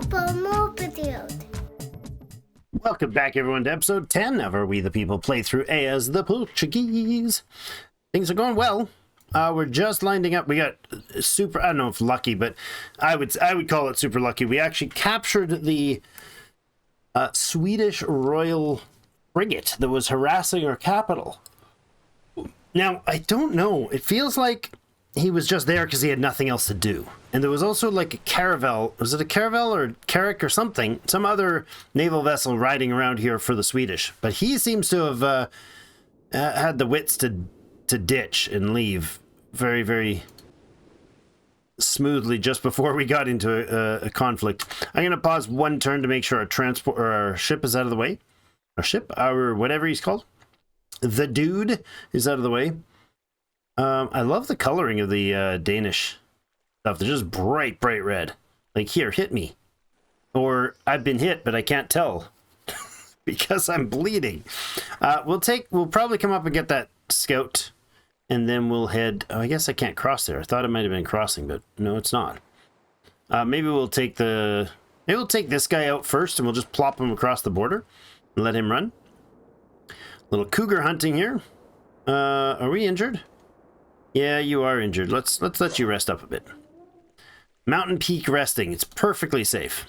for more videos. Welcome back, everyone, to episode 10 of our We the People playthrough as the Portuguese. Things are going well. We're just lining up. We got super, I don't know if lucky, but I would call it super lucky. We actually captured the Swedish royal frigate that was harassing our capital. Now, I don't know. It feels like he was just there because he had nothing else to do. And there was also like a caravel. Was it a caravel or carrack or something? Some other naval vessel riding around here for the Swedish. But he seems to have had the wits to ditch and leave very, very smoothly just before we got into a conflict. I'm going to pause one turn to make sure our ship is out of the way. Our whatever he's called. The dude is out of the way. I love the coloring of the Danish stuff. They're just bright, bright red. Like, here, hit me. Or, I've been hit, but I can't tell. Because I'm bleeding. We'll probably come up and get that scout. And then we'll head... Oh, I guess I can't cross there. I thought it might have been crossing, but no, it's not. Maybe we'll take this guy out first, and we'll just plop him across the border. And let him run. Little cougar hunting here. Are we injured? Yeah, you are injured. Let's let you rest up a bit. Mountain peak resting. It's perfectly safe.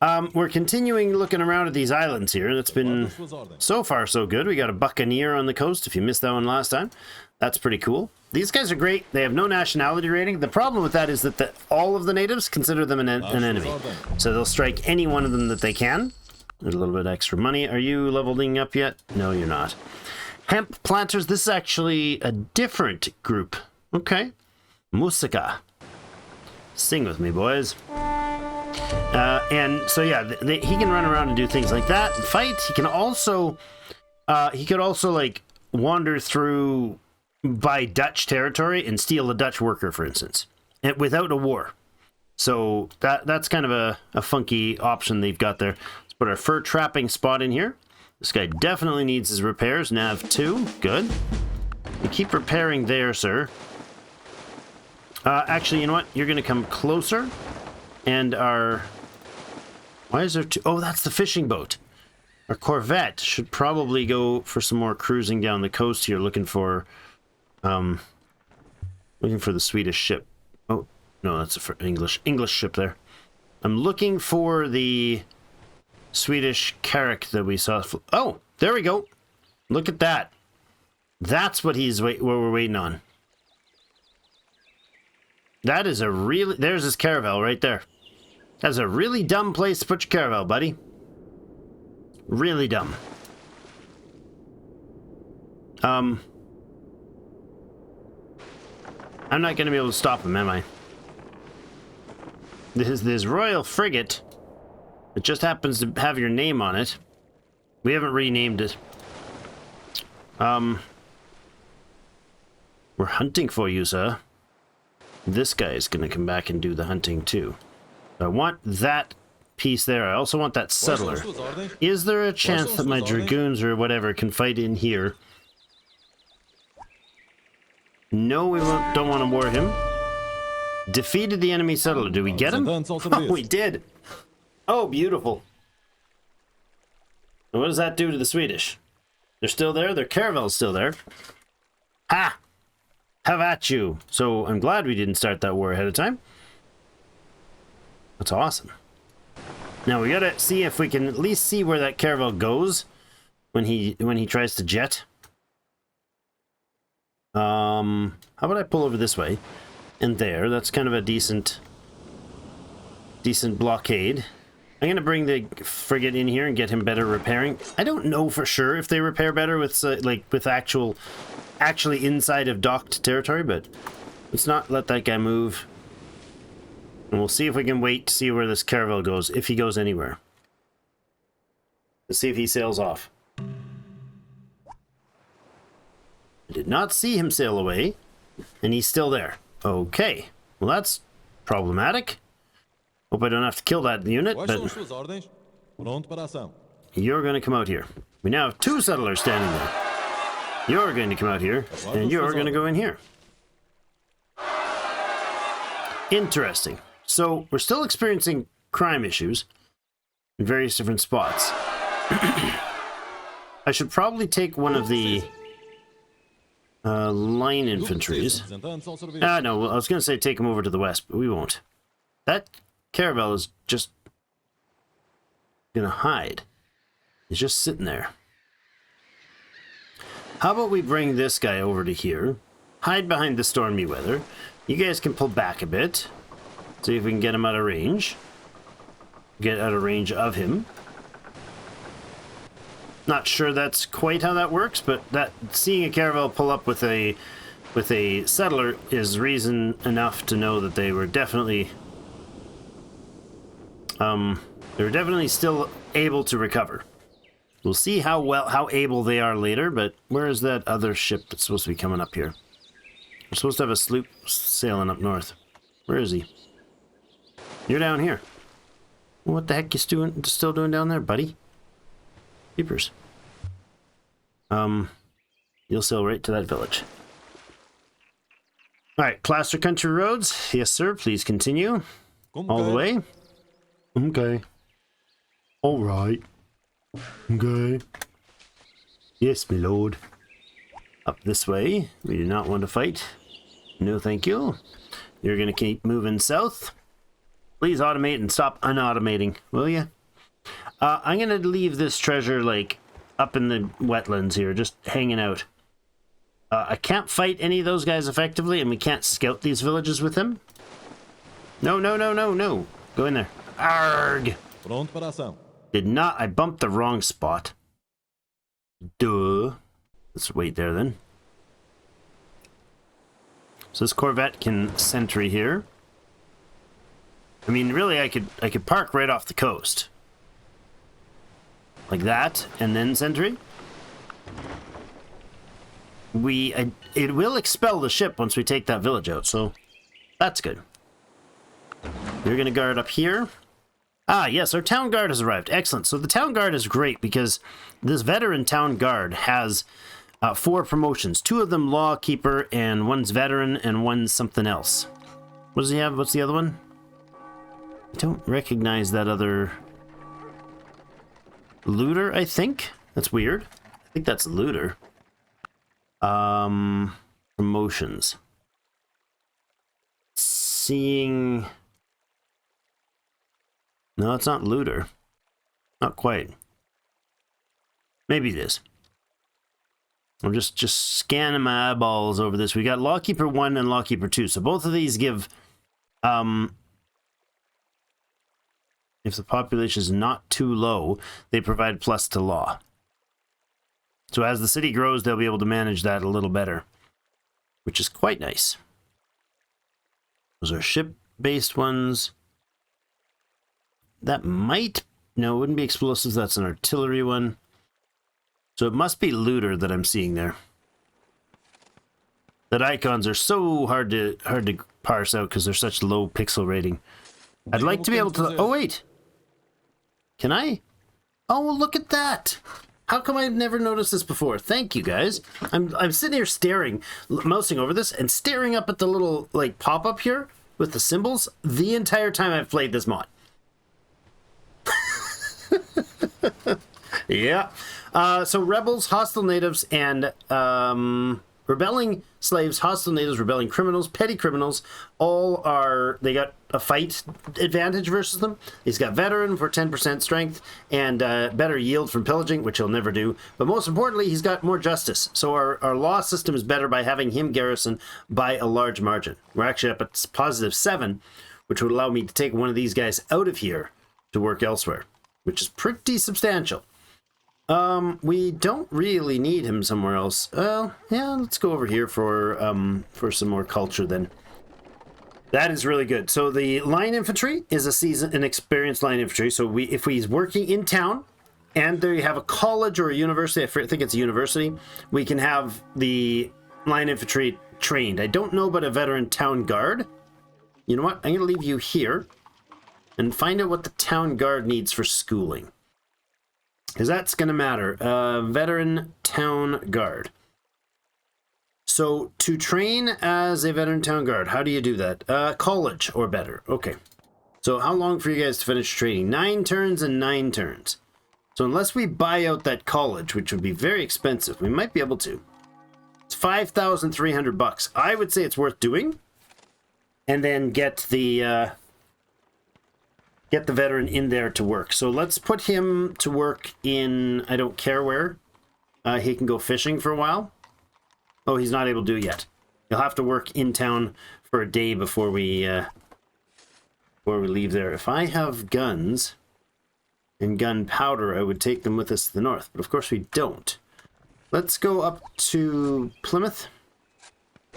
We're continuing looking around at these islands here. That's been so far so good. We got a buccaneer on the coast, if you missed that one last time. That's pretty cool. These guys are great. They have no nationality rating. The problem with that is that all of the natives consider them an enemy. So they'll strike any one of them that they can. There's a little bit extra money. Are you leveling up yet? No, you're not. Hemp planters. This is actually a different group. Okay. Musica. Sing with me, boys. And so, yeah, he can run around and do things like that and fight. He can also, like, wander through by Dutch territory and steal a Dutch worker, for instance, and without a war. So that's kind of a funky option they've got there. Let's put our fur trapping spot in here. This guy definitely needs his repairs. Nav 2. Good. We keep repairing there, sir. Actually, you know what? You're going to come closer. And our... Why is there two? Oh, that's the fishing boat. Our Corvette should probably go for some more cruising down the coast here, looking for the Swedish ship. Oh, no, that's a English ship there. I'm looking for the Swedish carrack that we saw. Oh, there we go. Look at that. That's what what we're waiting on. That is a really... There's his caravel right there. That's a really dumb place to put your caravel, buddy. Really dumb. I'm not going to be able to stop him, am I? This royal frigate... It just happens to have your name on it. We haven't renamed it. We're hunting for you, sir. This guy is going to come back and do the hunting, too. I want that piece there. I also want that settler. Is there a chance that my dragoons or whatever can fight in here? No, we don't want to war him. Defeated the enemy settler. Do we get him? Oh, we did. Oh, beautiful. And what does that do to the Swedish? They're still there? Their caravel's still there. Ha! Have at you. So I'm glad we didn't start that war ahead of time. That's awesome. Now we gotta see if we can at least see where that caravel goes when he tries to jet. How about I pull over this way? And there. That's kind of a decent blockade. I'm going to bring the frigate in here and get him better repairing. I don't know for sure if they repair better with actually inside of docked territory, but let's not let that guy move. And we'll see if we can wait to see where this caravel goes, if he goes anywhere. Let's see if he sails off. I did not see him sail away, and he's still there. Okay, well that's problematic. Hope I don't have to kill that unit, but you're going to come out here. We now have 2 settlers standing there. You're going to come out here, and you're going to go in here. Interesting. So we're still experiencing crime issues in various different spots. I should probably take one of the line infantries. No, I was going to say take them over to the west, but we won't. That caravel is just going to hide. He's just sitting there. How about we bring this guy over to here, hide behind the stormy weather. You guys can pull back a bit. See if we can get him out of range. Get out of range of him. Not sure that's quite how that works, but that seeing a caravel pull up with a settler is reason enough to know that they were definitely still able to recover. We'll see how able they are later, but where is that other ship that's supposed to be coming up here? We're supposed to have a sloop sailing up north. Where is he? You're down here. What the heck you still doing down there, buddy? Keepers. You'll sail right to that village. Alright, Plaster Country Roads. Yes, sir. Please continue. All the way. Okay. Alright. Okay. Yes, my lord. Up this way. We do not want to fight. No, thank you. You're going to keep moving south. Please automate and stop unautomating, will you? I'm going to leave this treasure, like, up in the wetlands here, just hanging out. I can't fight any of those guys effectively, and we can't scout these villages with him. No, no, no, no, no. Go in there. Arg! Did not. I bumped the wrong spot. Duh. Let's wait there, then. So this Corvette can sentry here. I mean, really, I could park right off the coast. Like that, and then sentry. It will expel the ship once we take that village out, so that's good. You're going to guard up here. Ah, yes, our town guard has arrived. Excellent. So the town guard is great because this veteran town guard has 4 promotions. 2 of them law keeper, and one's veteran, and one's something else. What does he have? What's the other one? I don't recognize that other... Looter, I think? That's weird. I think that's looter. Promotions. Seeing... No, it's not looter. Not quite. Maybe it is. I'm just scanning my eyeballs over this. We got Lawkeeper 1 and Lawkeeper 2. So both of these give... if the population is not too low, they provide plus to law. So as the city grows, they'll be able to manage that a little better, which is quite nice. Those are ship-based ones. That might... No, it wouldn't be explosives. That's an artillery one. So it must be looter that I'm seeing there. That icons are so hard to parse out because they're such low pixel rating. I'd like to be able to... Oh, wait. Can I? Oh, look at that. How come I've never noticed this before? Thank you, guys. I'm sitting here staring, mousing over this, and staring up at the little, like, pop-up here with the symbols the entire time I've played this mod. Yeah. So rebels, hostile natives, and rebelling slaves, hostile natives, rebelling criminals, petty criminals, all are, they got a fight advantage versus them. He's got veteran for 10% strength and better yield from pillaging, which he'll never do. But most importantly, he's got more justice. So our law system is better by having him garrison by a large margin. We're actually up at +7, which would allow me to take one of these guys out of here to work elsewhere, which is pretty substantial. We don't really need him somewhere else. Yeah, let's go over here for some more culture then. That is really good. So the line infantry is an experienced line infantry. So if he's working in town and there you have a college or a university, I think it's a university, we can have the line infantry trained. I don't know about a veteran town guard. You know what? I'm going to leave you here and find out what the town guard needs for schooling. Because that's going to matter. Veteran town guard. So to train as a veteran town guard, how do you do that? College or better. Okay. So how long for you guys to finish trading? 9 turns and 9 turns. So unless we buy out that college, which would be very expensive, we might be able to. It's 5,300 bucks. I would say it's worth doing. And then get the veteran in there to work. So let's put him to work in, I don't care where. He can go fishing for a while. Oh, he's not able to do it yet. He'll have to work in town for a day before we leave there. If I have guns and gunpowder, I would take them with us to the north. But of course we don't. Let's go up to Plymouth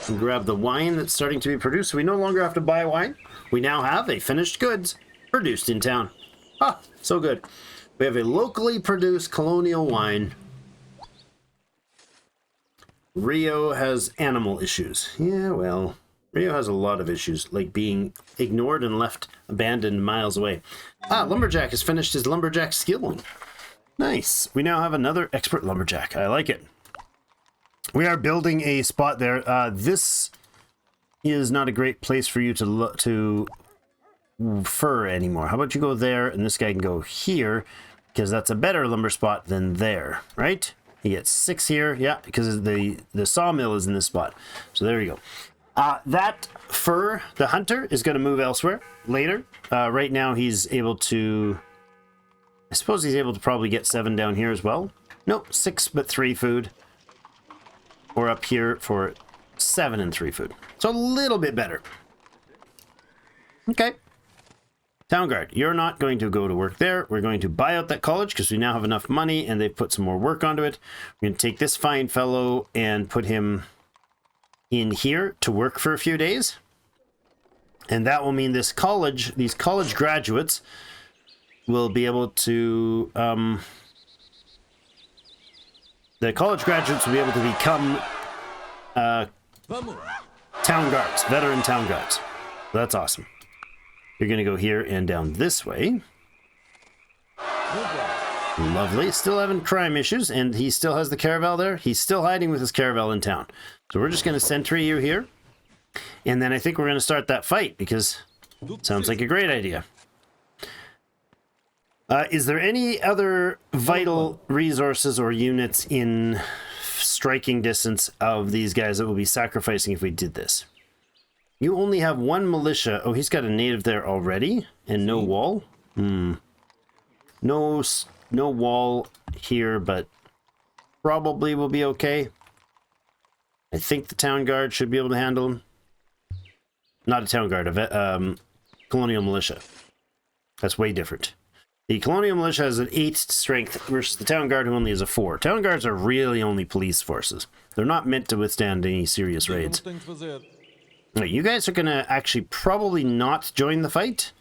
and grab the wine that's starting to be produced. So we no longer have to buy wine. We now have a finished goods produced in town. Ah, so good. We have a locally produced colonial wine. Rio has animal issues. Yeah, well, Rio has a lot of issues, like being ignored and left abandoned miles away. Ah, Lumberjack has finished his Lumberjack skill. Nice. We now have another expert Lumberjack. I like it. We are building a spot there. This is not a great place for you to fur anymore. How about you go there, and this guy can go here, because that's a better lumber spot than there, right? He gets 6 here, yeah, because the sawmill is in this spot. So there you go. That fur, the hunter, is going to move elsewhere later. Right now he's able to, I suppose he's able to probably get 7 down here as well. Nope, 6 but 3 food. Or up here for 7 and 3 food. So a little bit better. Okay. Town guard, you're not going to go to work there. We're going to buy out that college because we now have enough money and they've put some more work onto it. We're going to take this fine fellow and put him in here to work for a few days. And that will mean this college, these college graduates will be able to, the college graduates will be able to become town guards, veteran town guards. That's awesome. You're going to go here and down this way. Lovely. Still having crime issues, and he still has the caravel there. He's still hiding with his caravel in town. So we're just going to sentry you here. And then I think we're going to start that fight, because it sounds like a great idea. Is there any other vital resources or units in striking distance of these guys that will be sacrificing if we did this? You only have 1 militia. Oh, he's got a native there already, and no wall. No wall here, but probably will be okay. I think the town guard should be able to handle him. Not a town guard, a colonial militia. That's way different. The colonial militia has an 8 strength versus the town guard who only has a 4. Town guards are really only police forces. They're not meant to withstand any serious raids. Right, you guys are going to actually probably not join the fight.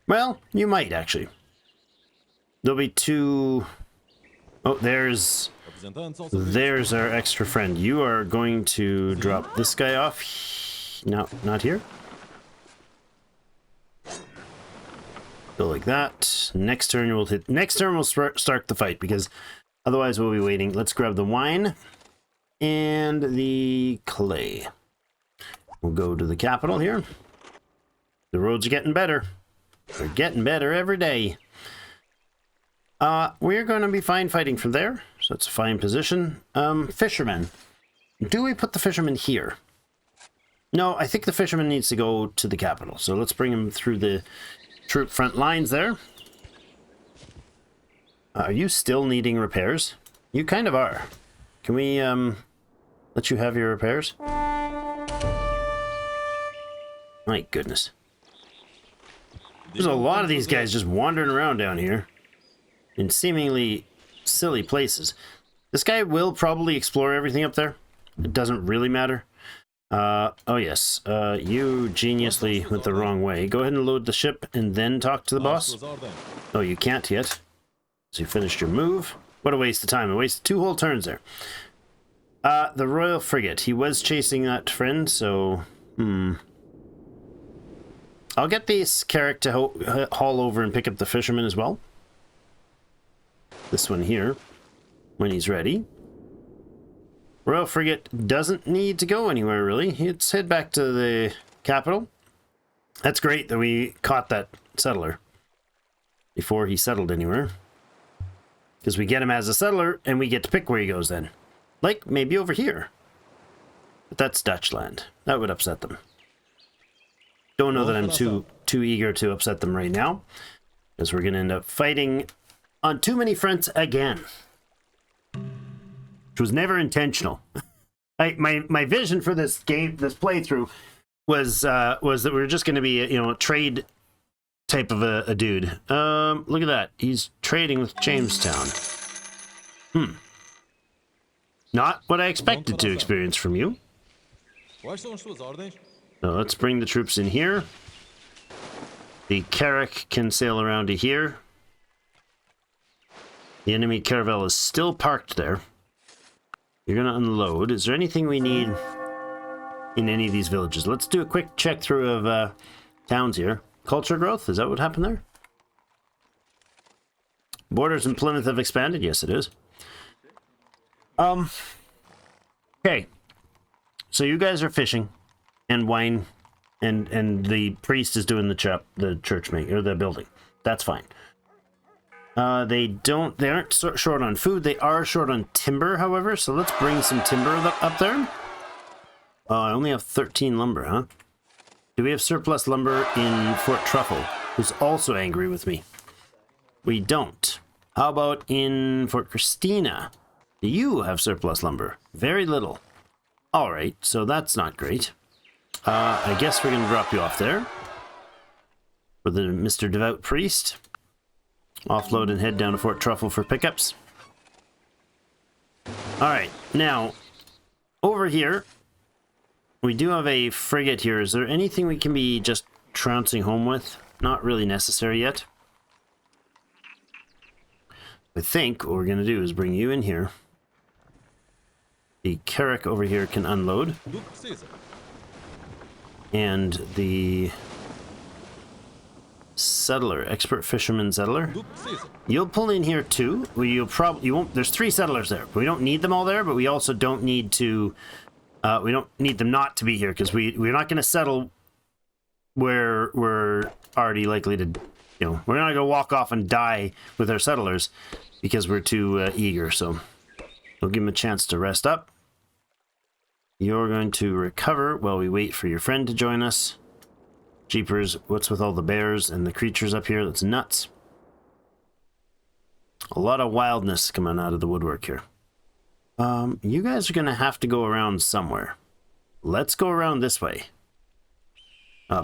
Well, you might actually. There'll be 2... Oh, there's our extra friend. You are going to drop this guy off. No, not here. Go like that. Next turn we'll hit. Next turn we'll start the fight, because otherwise we'll be waiting. Let's grab the wine and the clay. We'll go to the capital here. The roads are getting better. They're getting better every day. We're going to be fine fighting from there, so it's a fine position. Fishermen. Do we put the fisherman here? No, I think the fisherman needs to go to the capital, so let's bring him through the troop front lines there. Are you still needing repairs? You kind of are. Can we let you have your repairs? My goodness. There's a lot of these guys just wandering around down here in seemingly silly places. This guy will probably explore everything up there. It doesn't really matter. Oh yes, you geniusly went the wrong way. Go ahead and load the ship and then talk to the boss. Oh, you can't yet. So you finished your move. What a waste of time. I wasted 2 whole turns there. The Royal Frigate. He was chasing that friend, so... I'll get this character to haul over and pick up the fisherman as well. This one here, when he's ready. Royal Frigate doesn't need to go anywhere, really. Let's head back to the capital. That's great that we caught that settler before he settled anywhere. Because we get him as a settler, and we get to pick where he goes then. Like, maybe over here. But that's Dutch land. That would upset them. Don't know that I'm too eager to upset them right now. Because we're going to end up fighting on too many fronts again. Which was never intentional. My vision for this game, this playthrough, was that we were just going to be a trade type of a dude. Look at that. He's trading with Jamestown. Not what I expected to experience from you. So let's bring the troops in here. The Carrack can sail around to here. The enemy caravel is still parked there. You're going to unload. Is there anything we need in any of these villages? Let's do a quick check through of towns here. Culture growth? Is that what happened there? Borders in Plymouth have expanded? Yes, it is. Okay. So you guys are fishing and wine, and the priest is doing the church making, or the building. That's fine. They aren't short on food. They are short on timber, however, so let's bring some timber up there. I only have 13 lumber, huh? Do we have surplus lumber in Fort Truffle, who's also angry with me? We don't. How about in Fort Christina? Do you have surplus lumber? Very little. All right, so that's not great. I guess we're going to drop you off there for the Mr. Devout Priest. Offload and head down to Fort Truffle for pickups. All right, now over here we do have a frigate here. Is there anything we can be just trouncing home with? Not really necessary yet. I think what we're going to do is bring you in here. The Carrack over here can unload. And the settler, expert fisherman settler, you'll pull in here too. You won't. There's 3 settlers there. We don't need them all there, but we also don't need to. We don't need them not to be here because we're not going to settle where we're already likely to. We're not going to walk off and die with our settlers because we're too eager. So we'll give them a chance to rest up. You're going to recover while we wait for your friend to join us. Jeepers, what's with all the bears and the creatures up here? That's nuts. A lot of wildness coming out of the woodwork here. You guys are going to have to go around somewhere. Let's go around this way.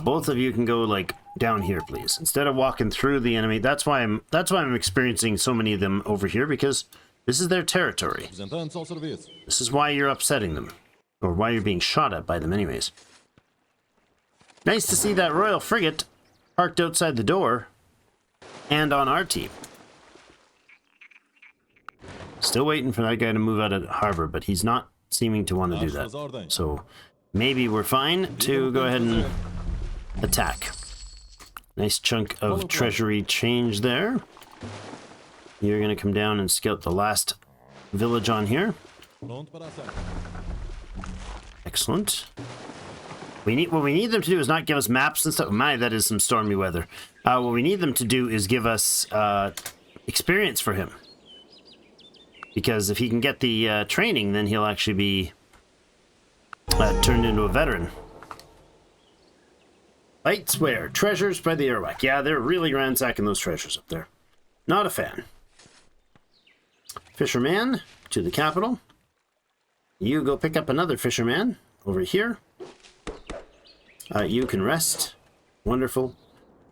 Both of you can go like down here, please. Instead of walking through the enemy. That's why I'm experiencing so many of them over here, because this is their territory. This is why you're upsetting them. Or why you're being shot at by them anyways. Nice to see that royal frigate parked outside the door and on our team. Still waiting for that guy to move out of the harbor, but he's not seeming to want to do that. So maybe we're fine to go ahead and attack. Nice chunk of treasury change there. You're going to come down and scout the last village on here. Excellent. What we need them to do is not give us maps and stuff. My, that is some stormy weather. What we need them to do is give us experience for him. Because if he can get the training, then he'll actually be turned into a veteran. Lights where? Treasures by the Airwhack. Yeah, they're really ransacking those treasures up there. Not a fan. Fisherman to the capital. You go pick up another fisherman over here. You can rest. Wonderful.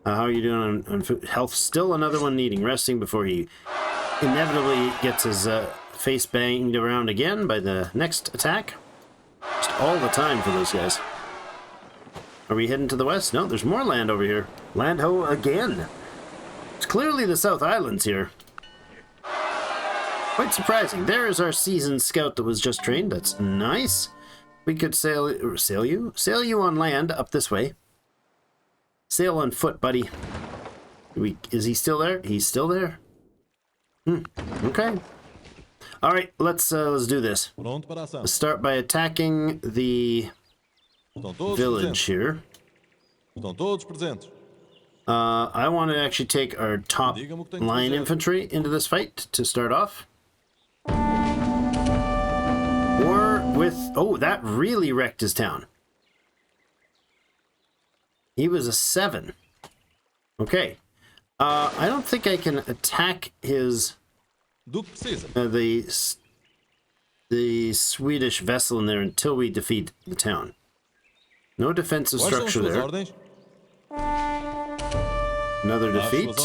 How are you doing on food? Health? Still another one needing resting before he inevitably gets his face banged around again by the next attack. Just all the time for those guys. Are we heading to the west? No, there's more land over here. Land ho again. It's clearly the South Islands here. Quite surprising. There is our seasoned scout that was just trained. That's nice. We could sail you on land up this way. Sail on foot, buddy. Is he still there? He's still there. Okay. All right, let's do this. Let's start by attacking the village here. Estão todos presentes. I want to actually take our top line infantry into this fight to start off. Or with... Oh, that really wrecked his town. He was a 7. Okay. I don't think I can attack his... the Swedish vessel in there until we defeat the town. No defensive structure there. Another defeat.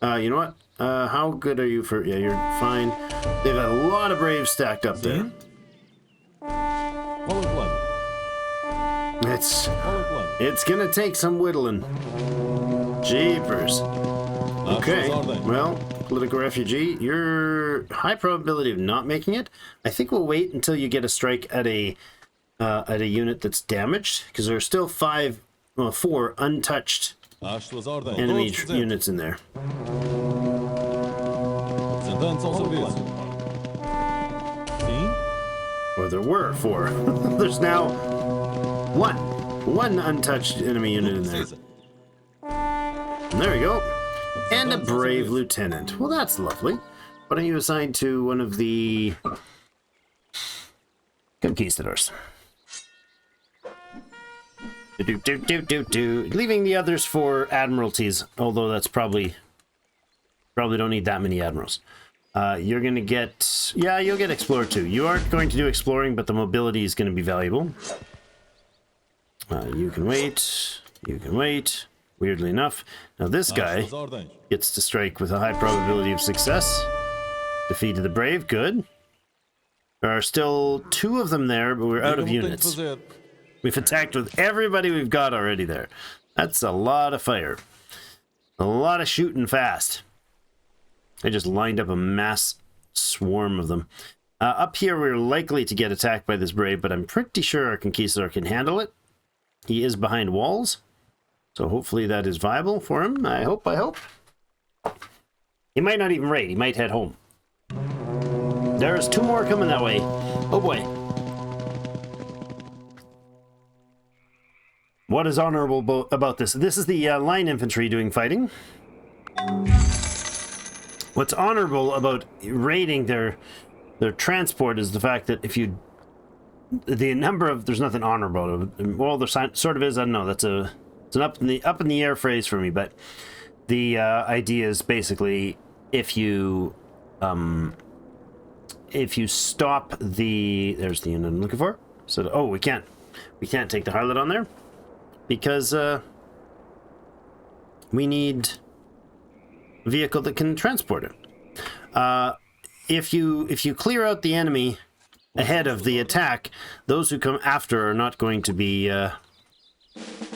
You know what? How good are you for... Yeah, you're fine. They've got a lot of braves stacked up there. It's gonna take some whittling. Jeepers. Okay, well, political refugee, you're high probability of not making it. I think we'll wait until you get a strike at a unit that's damaged, because there are still 4 untouched enemy units in there. Or there were 4. There's now 1 untouched enemy unit in there. And there we go. And a brave lieutenant. Well, that's lovely. Why don't you assign to one of the conquistadors? Leaving the others for admiralties, although that's probably don't need that many admirals. You're gonna get... Yeah, you'll get explorer too. You aren't going to do exploring, but the mobility is going to be valuable. You can wait. You can wait. Weirdly enough. Now this guy gets to strike with a high probability of success. Defeated the brave. Good. There are still 2 of them there, but we're out of units. We've attacked with everybody we've got already there. That's a lot of fire. A lot of shooting fast. I just lined up a mass swarm of them. Up here, we're likely to get attacked by this brave, but I'm pretty sure our conquistador can handle it. He is behind walls, so hopefully that is viable for him. I hope. He might not even raid. He might head home. There's 2 more coming that way. Oh boy. What is honorable about this? This is the line infantry doing fighting. What's honorable about raiding their transport is the fact that if you... The number of... There's nothing honorable. Well, there sort of is. I don't know. It's an up in the air phrase for me, but the idea is basically if you stop the... There's the unit I'm looking for. So, oh, we can't take the harlot on there because we need a vehicle that can transport it. If you clear out the enemy ahead of the attack, those who come after are not going to be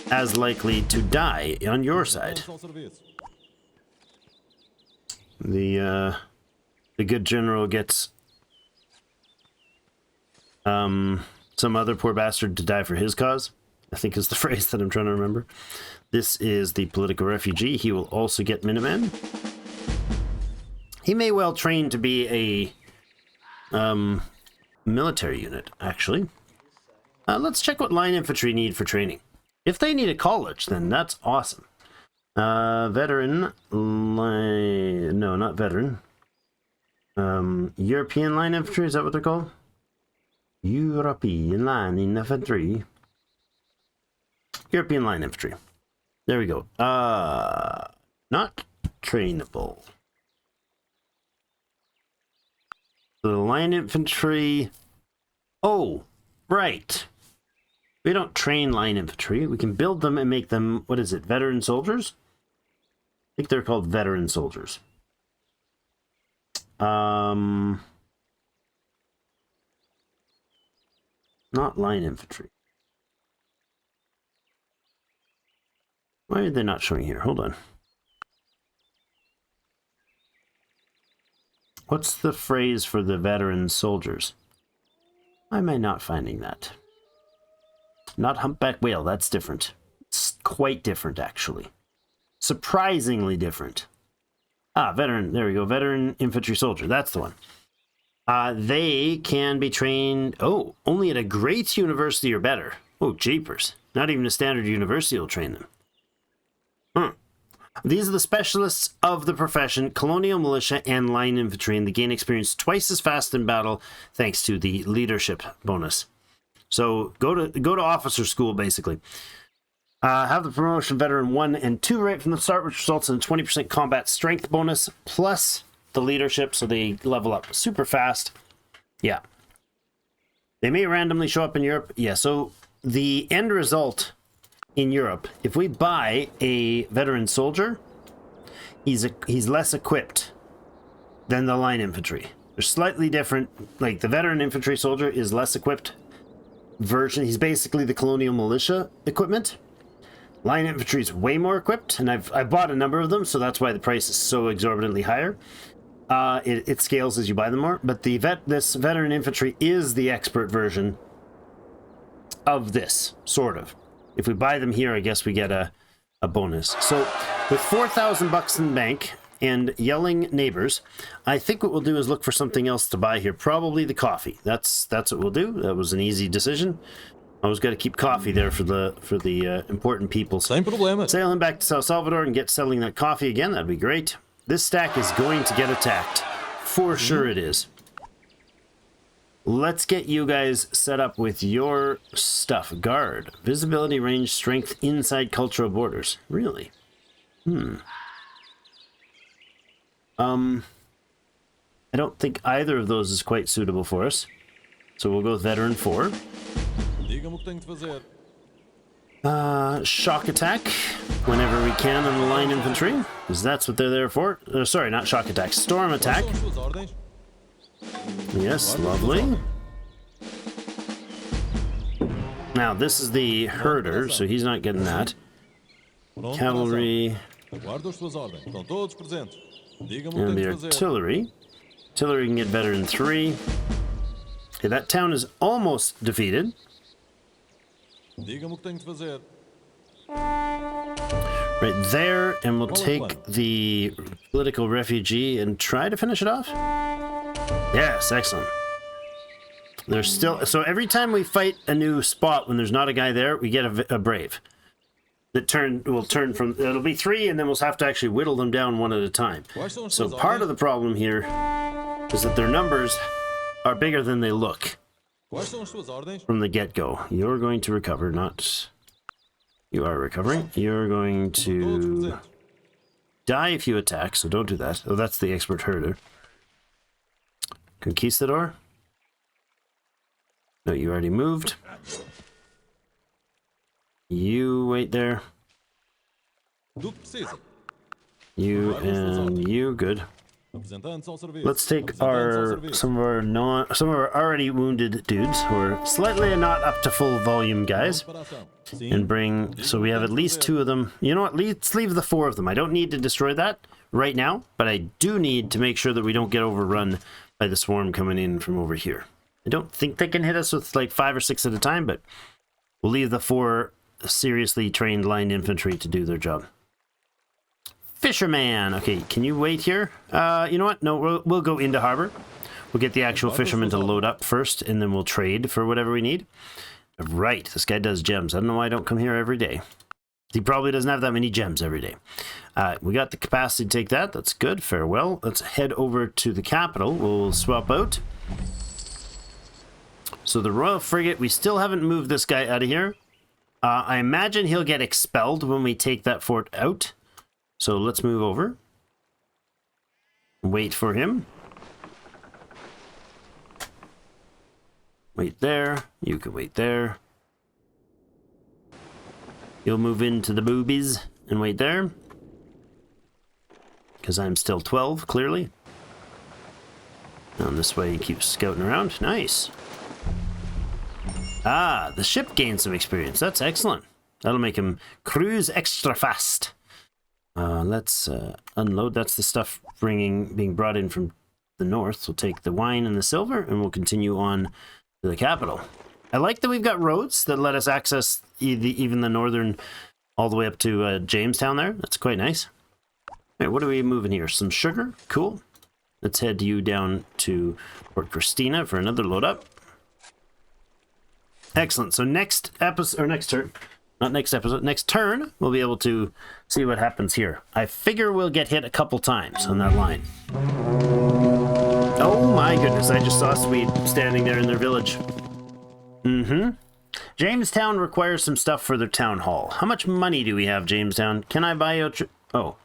as likely to die on your side. The good general gets some other poor bastard to die for his cause, I think is the phrase that I'm trying to remember. This is the political refugee. He will also get Minuteman. He may well train to be a military unit, actually. Let's check what line infantry need for training. If they need a college, then that's awesome. Veteran line... No, not veteran. European line infantry, is that what they're called? European line infantry. European line infantry. There we go. Not trainable. The line infantry... Oh, right. We don't train line infantry. We can build them and make them, what is it, veteran soldiers? I think they're called veteran soldiers. Not line infantry. Why are they not showing here? Hold on. What's the phrase for the veteran soldiers? Why am I not finding that? Not humpback whale, that's different. It's quite different, actually. Surprisingly different. Ah, veteran, there we go. Veteran infantry soldier, that's the one. They can be trained, only at a great university or better. Oh, jeepers. Not even a standard university will train them. Huh. These are the specialists of the profession, colonial militia and line infantry, and they gain experience twice as fast in battle thanks to the leadership bonus. So go to officer school, basically. Have the promotion veteran 1 and 2 right from the start, which results in a 20% combat strength bonus, plus the leadership, so they level up super fast. Yeah. They may randomly show up in Europe. Yeah, so the end result in Europe, if we buy a veteran soldier, he's less equipped than the line infantry. They're slightly different. Like, the veteran infantry soldier is less equipped version. He's basically the colonial militia equipment. Line infantry is way more equipped, and I've bought a number of them, so that's why the price is so exorbitantly higher. It scales as you buy them more, but this veteran infantry is the expert version of this, sort of. If we buy them here, I guess we get a bonus. So with 4,000 bucks in the bank and yelling neighbors, I think what we'll do is look for something else to buy here. Probably the coffee. That's what we'll do. That was an easy decision. Always got to keep coffee there for the important people. Same problem. Sailing back to El Salvador and get selling that coffee again. That'd be great. This stack is going to get attacked. For sure it is. Let's get you guys set up with your stuff. Guard. Visibility, range, strength, inside cultural borders. Really? I don't think either of those is quite suitable for us. So we'll go with veteran 4. Shock attack whenever we can on the line infantry, because that's what they're there for. Sorry, not shock attack, storm attack. Yes, lovely. Now this is the herder, so he's not getting that. Cavalry and the artillery. Artillery can get veteran 3. Okay, that town is almost defeated. Right there, and we'll take the political refugee and try to finish it off. Yes, excellent. There's still, so every time we fight a new spot when there's not a guy there, we get a brave. That will turn from, it'll be 3, and then we'll have to actually whittle them down one at a time. So part of the problem here is that their numbers are bigger than they look from the get-go. You're going to recover, not... You are recovering. You're going to die if you attack, so don't do that. Oh, that's the expert herder. Conquistador? No, you already moved. You wait there. You and you, good. Let's take some of our already wounded dudes, who are slightly not up to full volume guys, and bring, so we have at least 2 of them. You know what, let's leave the 4 of them. I don't need to destroy that right now, but I do need to make sure that we don't get overrun by the swarm coming in from over here. I don't think they can hit us with like 5 or 6 at a time, but we'll leave the 4 seriously trained line infantry to do their job. Fisherman. Okay, can you wait here? You know what? No, we'll go into harbor. We'll get the actual fisherman to load up first, and then we'll trade for whatever we need. Right, this guy does gems. I don't know why I don't come here every day. He probably doesn't have that many gems every day. We got the capacity to take that. That's good. Farewell. Let's head over to the capital. We'll swap out. So the Royal Frigate, we still haven't moved this guy out of here. I imagine he'll get expelled when we take that fort out. So let's move over. Wait for him. Wait there. You can wait there. You'll move into the boobies and wait there. Because I'm still 12, clearly. And this way he keeps scouting around. Nice. Ah, the ship gained some experience. That's excellent. That'll make him cruise extra fast. Let's unload. That's the stuff being brought in from the north. So we'll take the wine and the silver, and we'll continue on to the capital. I like that we've got roads that let us access even the northern, all the way up to Jamestown there. That's quite nice. All right, what are we moving here? Some sugar? Cool. Let's head you down to Port Christina for another load up. Excellent. So next episode, or next turn, not next episode, next turn, we'll be able to see what happens here. I figure we'll get hit a couple times on that line. Oh my goodness, I just saw Swede standing there in their village. Jamestown requires some stuff for their town hall. How much money do we have, Jamestown? Can I buy out your... Oh,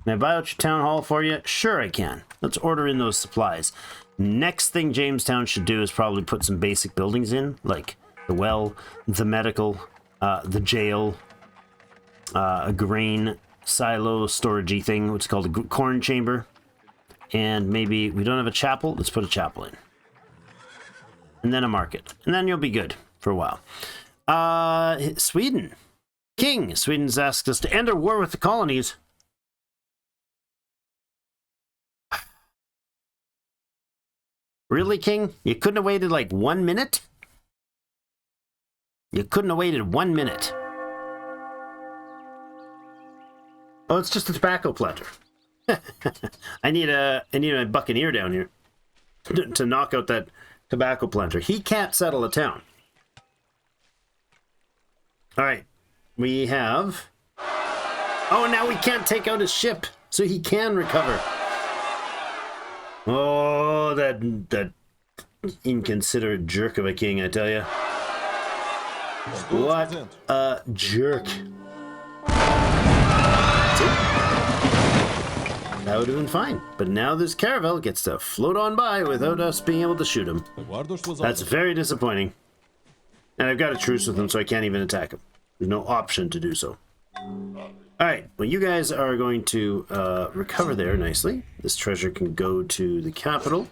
can I buy out your town hall for you? Sure I can. Let's order in those supplies. Next thing Jamestown should do is probably put some basic buildings in, like the well, the medical, the jail, a grain silo storagey thing, which is called a corn chamber. And maybe we don't have a chapel. Let's put a chapel in. And then a market. And then you'll be good for a while. Sweden. King. Sweden's asked us to end a war with the colonies. Really, King? You couldn't have waited like 1 minute? You couldn't have waited 1 minute. Oh, it's just a tobacco planter. I need a buccaneer down here to knock out that tobacco planter. He can't settle a town. All right, we have... Oh, now we can't take out his ship, so he can recover. Oh, that inconsiderate jerk of a king, I tell you. What a jerk. That would have been fine, but now this caravel gets to float on by without us being able to shoot him. That's very disappointing. And I've got a truce with him, so I can't even attack him. There's no option to do so. Alright, well, you guys are going to recover there nicely. This treasure can go to the capital.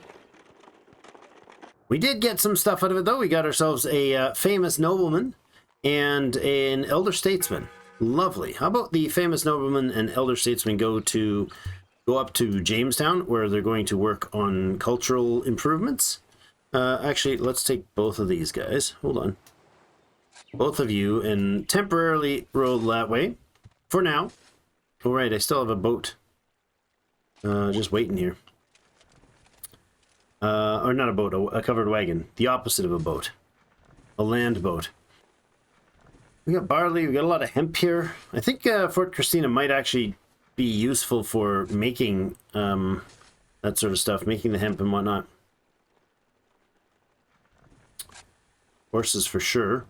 We did get some stuff out of it, though. We got ourselves a famous nobleman and an elder statesman. Lovely. How about the famous nobleman and elder statesman go up to Jamestown, where they're going to work on cultural improvements? Actually, let's take both of these guys. Hold on. Both of you, and temporarily roll that way. For now. All right, I still have a boat. Just waiting here. Or not a boat, a covered wagon. The opposite of a boat. A land boat. We got barley, we got a lot of hemp here. I think Fort Christina might actually be useful for making that sort of stuff, making the hemp and whatnot. Horses for sure.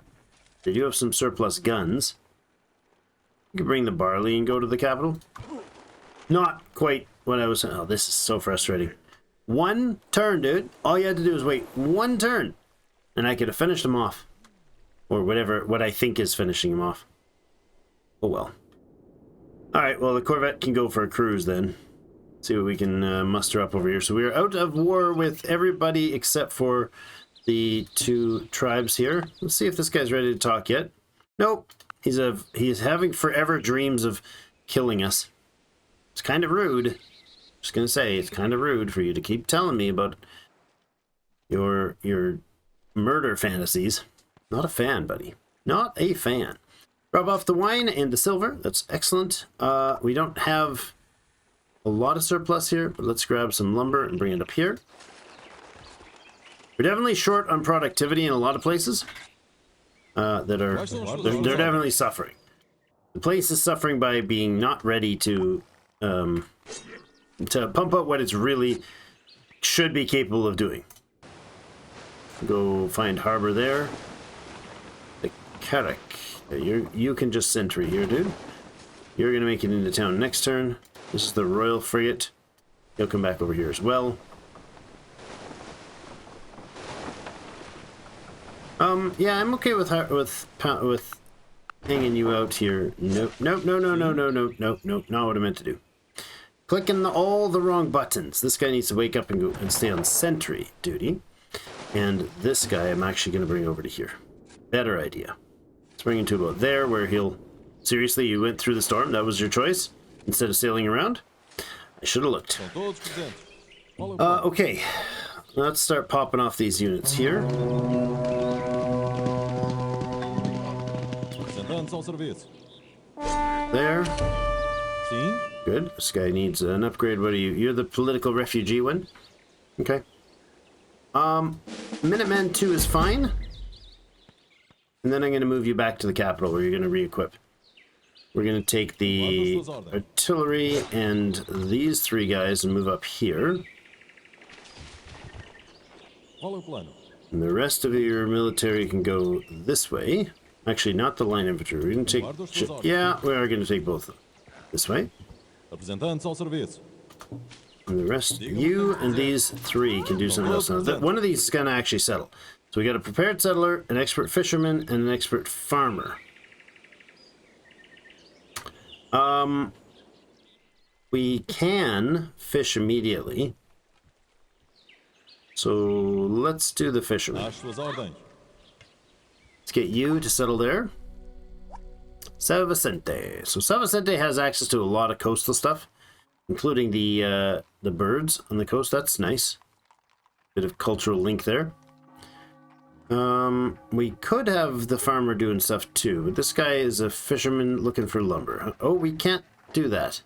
They do have some surplus guns. You can bring the barley and go to the capital. Not quite what I was... Oh, this is so frustrating. 1 turn, dude. All you had to do is wait 1 turn. And I could have finished him off. Or whatever, what I think is finishing him off. Oh well. Alright, well, the Corvette can go for a cruise then. See what we can muster up over here. So we are out of war with everybody except for the 2 tribes here. Let's see if this guy's ready to talk yet. Nope. He's having forever dreams of killing us. It's kind of rude. Just gonna say, it's kind of rude for you to keep telling me about your murder fantasies. Not a fan, buddy. Not a fan. Drop off the wine and the silver. That's excellent. We don't have a lot of surplus here, but let's grab some lumber and bring it up here. We're definitely short on productivity in a lot of places. They're definitely suffering. The place is suffering by being not ready to pump out what it's really should be capable of doing. Go find harbor there. The Carrack. You can just sentry here, dude. You're gonna make it into town next turn. This is the Royal Frigate. He'll come back over here as well. Yeah, I'm okay with hanging you out here. Nope, not what I meant to do. Clicking all the wrong buttons. This guy needs to wake up and go and stay on sentry duty. And this guy I'm actually going to bring over to here. Better idea. Let's bring him to about there where he'll... Seriously, you went through the storm? That was your choice? Instead of sailing around? I should have looked. Okay. Let's start popping off these units here. There. Good. This guy needs an upgrade. What are you? You're the political refugee one? Okay. Minuteman 2 is fine. And then I'm going to move you back to the capital where you're going to re-equip. We're going to take the artillery and these 3 guys and move up here. And the rest of your military can go this way. Actually, not the line infantry. We're going to take... Yeah, we are going to take both of them. This way. And the rest, you and these 3 can do something else. Now, one of these is going to actually settle. So we got a prepared settler, an expert fisherman, and an expert farmer. We can fish immediately. So let's do the fisherman. Let's get you to settle there. San Vicente. So San Vicente has access to a lot of coastal stuff, including the birds on the coast. That's nice. Bit of cultural link there. We could have the farmer doing stuff too, but this guy is a fisherman looking for lumber. Oh, we can't do that.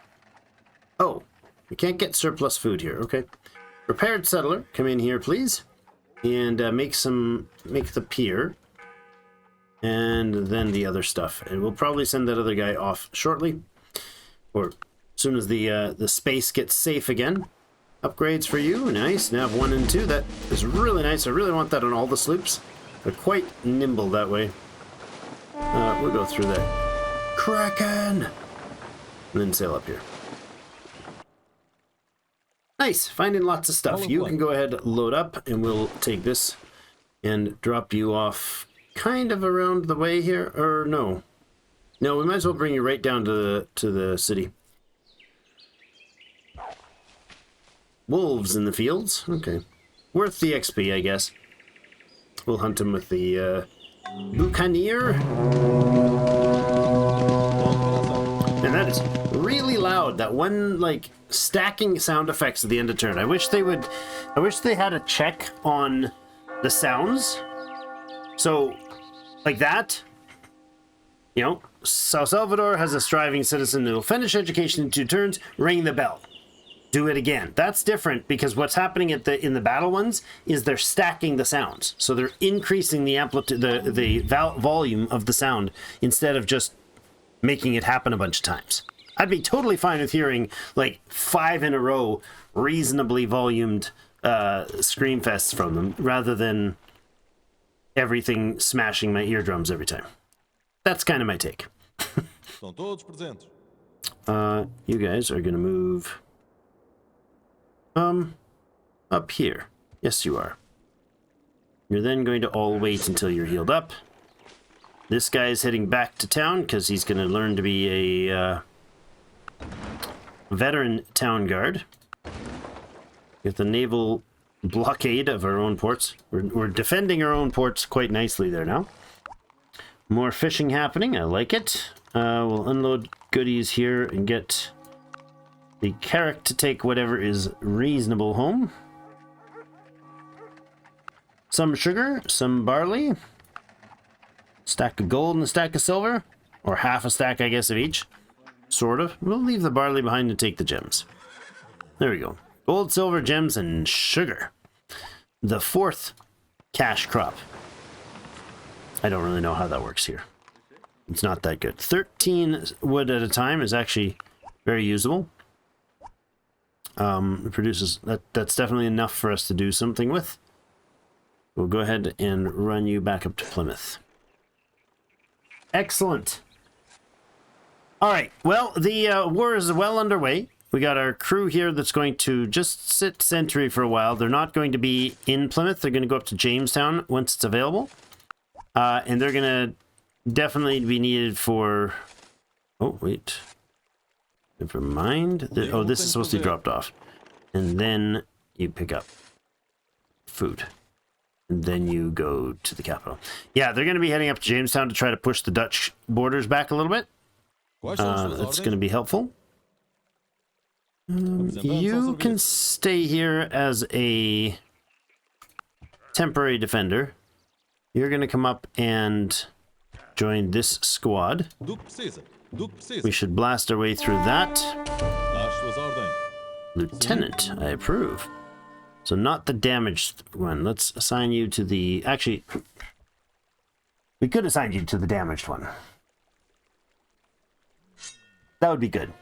Oh, we can't get surplus food here. Okay. Prepared settler, come in here, please. And make the pier. And then the other stuff. And we'll probably send that other guy off shortly. Or as soon as the space gets safe again. Upgrades for you. Nice. Nav 1 and 2. That is really nice. I really want that on all the sloops. They're quite nimble that way. We'll go through that. Kraken! And then sail up here. Nice. Finding lots of stuff. You can go ahead, load up, and we'll take this and drop you off kind of around the way here. Or no. No, we might as well bring you right down to the city. Wolves in the fields. Okay. Worth the XP, I guess. We'll hunt them with the Buccaneer. And that is really loud. That one, like, stacking sound effects at the end of turn. I wish they had a check on the sounds. So, like that. You know, Sao Salvador has a striving citizen who will finish education in 2 turns. Ring the bell. Do it again. That's different because what's happening in the battle ones is they're stacking the sounds. So they're increasing the amplitude, the volume of the sound instead of just making it happen a bunch of times. I'd be totally fine with hearing like 5 in a row, reasonably volumed scream fests from them rather than everything smashing my eardrums every time. That's kind of my take. You guys are going to move up here. Yes, you are. You're then going to all wait until you're healed up. This guy is heading back to town because he's going to learn to be a veteran town guard. With the naval blockade of our own ports. We're defending our own ports quite nicely there now. More fishing happening. I like it. We'll unload goodies here and get the carrack to take whatever is reasonable home. Some sugar, some barley. Stack of gold and a stack of silver. Or half a stack, I guess, of each. Sort of. We'll leave the barley behind and take the gems. There we go. Gold, silver, gems, and sugar. The 4th cash crop. I don't really know how that works here. It's not that good. 13 wood at a time is actually very usable. It produces... That's definitely enough for us to do something with. We'll go ahead and run you back up to Plymouth. Excellent. All right. Well, the war is well underway. We got our crew here that's going to just sit sentry for a while. They're not going to be in Plymouth. They're going to go up to Jamestown once it's available. And they're going to definitely be needed for... Oh, wait. Never mind. Oh, this is supposed to be dropped off. And then you pick up food. And then you go to the capital. Yeah, they're going to be heading up to Jamestown to try to push the Dutch borders back a little bit. That's going to be helpful. You can stay here as a temporary defender. You're going to come up and join this squad. We should blast our way through that. Lieutenant, I approve. So not the damaged one. Let's assign you to the... Actually, We could assign you to the damaged one. That would be good.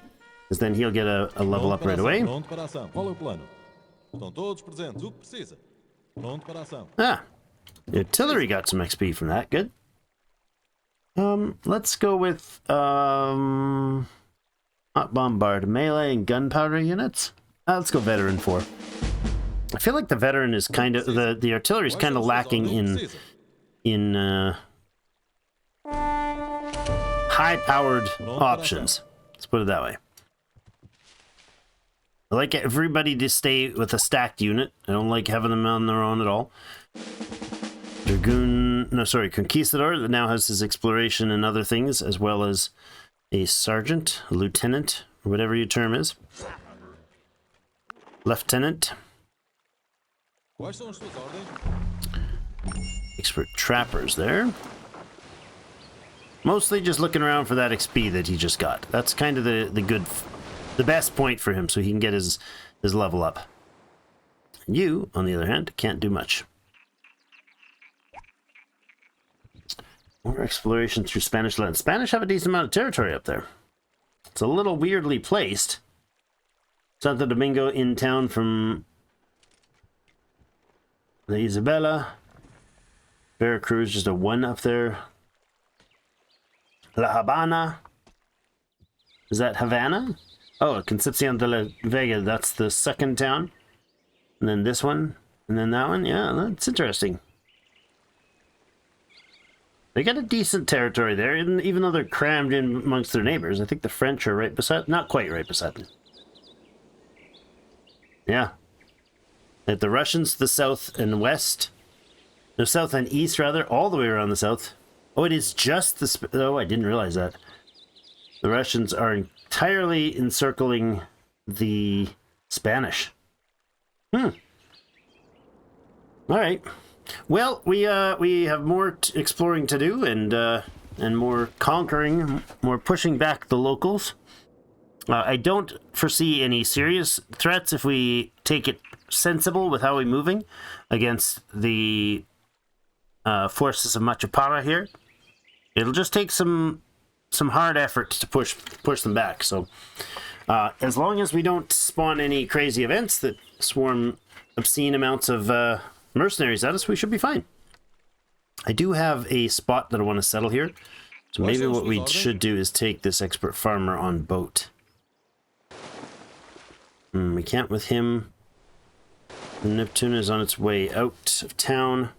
Because then he'll get a level up right away. Ah, the artillery got some XP from that. Good. Let's go with not bombard, melee, and gunpowder units. Let's go veteran 4. I feel like the veteran is kind of the artillery is kind of lacking in high-powered options. Let's put it that way. I like everybody to stay with a stacked unit. I don't like having them on their own at all. Conquistador that now has his exploration and other things, as well as a sergeant, a lieutenant, or whatever your term is. Lieutenant. Expert trappers there. Mostly just looking around for that XP that he just got. That's kind of the best point for him, so he can get his level up. You, on the other hand, can't do much. More exploration through Spanish land. Spanish have a decent amount of territory up there. It's a little weirdly placed. Santo Domingo in town from the Isabela. Veracruz, just a 1 up there. La Habana. Is that Havana? Oh, Concepcion de la Vega. That's the second town. And then this one. And then that one. Yeah, that's interesting. They got a decent territory there, even though they're crammed in amongst their neighbors. I think the French are right beside, not quite right beside them. Yeah. At the Russians to the south and west. No, south and east, rather. All the way around the south. Oh, it is just the... Oh, I didn't realize that. The Russians are entirely encircling the Spanish. All right. Well, we have more exploring to do and more conquering, more pushing back the locals. I don't foresee any serious threats if we take it sensible with how we're moving against the forces of Machapara here. It'll just take some hard effort to push them back. So as long as we don't spawn any crazy events that swarm obscene amounts of mercenaries at us, we should be fine. I do have a spot that I want to settle here. So maybe what we should do is take this expert farmer on boat. We can't with him. Neptune is on its way out of town.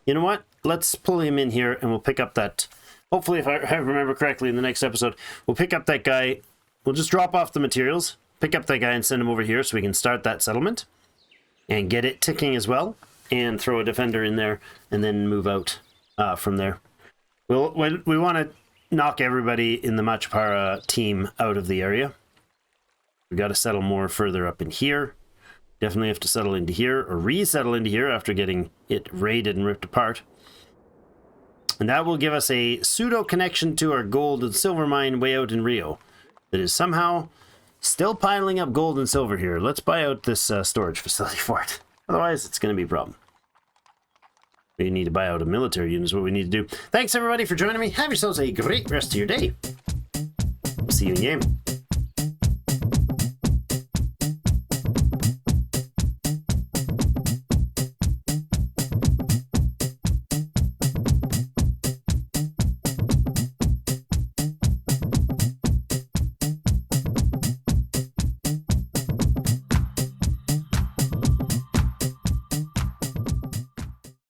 You know what? Let's pull him in here and we'll pick up that... Hopefully, if I remember correctly in the next episode, we'll pick up that guy. We'll just drop off the materials, pick up that guy and send him over here so we can start that settlement and get it ticking as well. And throw a defender in there, and then move out from there. We want to knock everybody in the Machapara team out of the area. We got to settle more further up in here. Definitely have to settle into here, or resettle into here after getting it raided and ripped apart. And that will give us a pseudo connection to our gold and silver mine way out in Rio. That is somehow still piling up gold and silver here. Let's buy out this storage facility for it. Otherwise, it's going to be a problem. We need to buy out a military unit is what we need to do. Thanks, everybody, for joining me. Have yourselves a great rest of your day. See you in game.